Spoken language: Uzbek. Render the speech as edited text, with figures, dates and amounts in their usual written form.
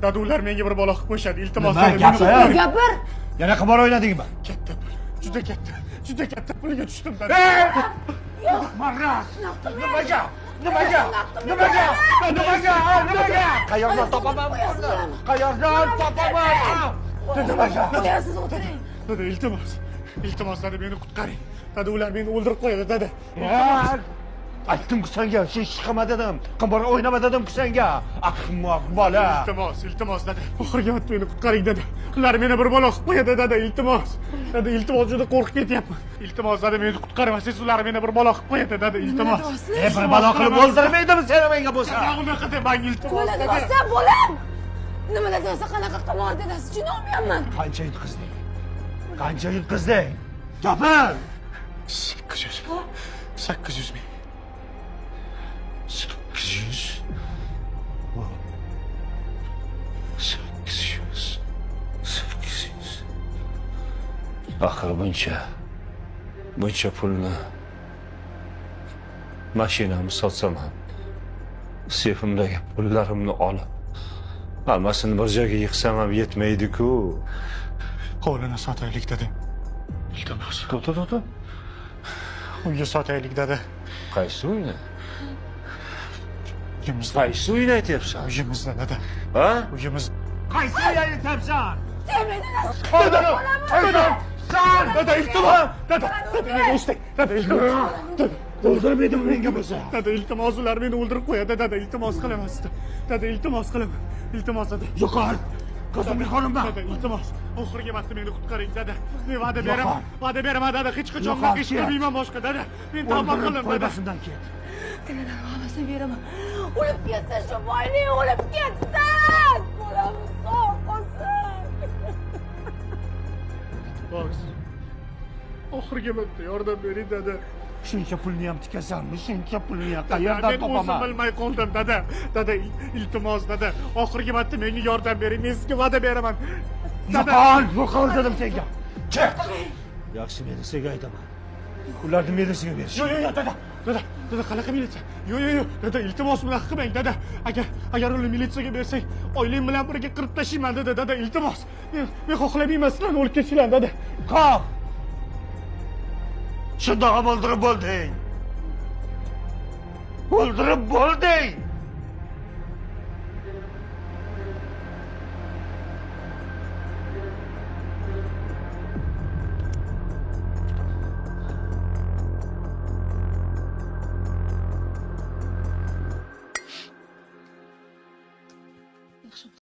Dada ular menga bir bola qilib qo'yishadi. Iltimos, Gapir. Yana qimor o'ynadingmi? Katta pul. Juda katta pulga tushdim dada. Marras! Nimaga? Qayerdan topaman buni? Qayerdan topaman? Qo'yasiz, o'tiring. Dada, iltimos dada meni qutqaring. Dada ular meni o'ldirib qo'yadi dada. Aytdim-ku senga, hech chiqma dedim. Qimor o'ynama dedim-ku senga. Ahmoq bola. Iltimos dada. Oxirgi marta meni qutqaring dada. Ular meni bir bola qilib qo'yadi dada, iltimos. Dada, iltimos, juda qo'rqib ketyapman. Iltimos dada meni qutqarmasiz, ular meni bir bola qilib qo'yadi dada, iltimos. Bir bola qilib o'ldirmaydimi seni menga bo'lsa? Unaqa demang, iltimos. Bola dedasi, bolam. Nimalar dedasi, qanaqa qimor dedasi, tushunolmayapman. Qancha yutqizding? Gapir! 800 ming. 800. Axir buncha pulni mashinamni sotsam ham, sefimdagi pullarimni olib, hammasini bir joyga yig'sam ham yetmaydi-ku. Qo'lini sotaylik dada. Iltimos. To'xta. Uyga sotaylik dada. Qaysi uyni? Uyimizda. Qaysi uyni aytyapsan? Uyimizda dada. Ha? Uyimiz. Qaysi uyni aytyapsan? Dada, iltimos. Dada, meni ushlang. Dada, iltimos. O'ldirmaydimi menga bo'lsa? Dada, iltimos, ular meni o'ldirib qo'yadi dada. Iltimos qilaman sizdan. Dada, iltimos qilaman. Iltimos dada. Yo'qol. Ko'zimga ko'rinma. Dada, iltimos. Oxirgi marta meni qutqaring dada. Men va'da beraman dada. Hech qachon ish qilmayman boshqa dada. Men tavba qildim dada. Shundan ket. Tiladan havasini beraman. O'lib ketsa shu boylik, o'lib ketsin. Bolam sog' qolsin. Boks. Oxirgi marta yordam bering dada. Shuncha pulni ham tikasanmi? Shuncha pulni ham qayerdan Men topaman? o'zim bilmay qoldim dada. Dada, iltimos dada. Oxirgi marta menga yordam bering. Men sizga va'da beraman. Yo'qol dedim senga. Ket. Yaxshi, men senga aytaman. Ularni merisiga berish. Yo'q, dada. Dada, qanaqa militsiya? Yo'q. Dada, iltimos bunaqa qilmang dada. Agar uni militsiyaga bersang, oilang bilan birga qirib tashlayman dada, iltimos. Men xohlamayman sizlarni o'lib ketishinglarni dada. Qop. Shundoq ham o'ldirib bo'lding.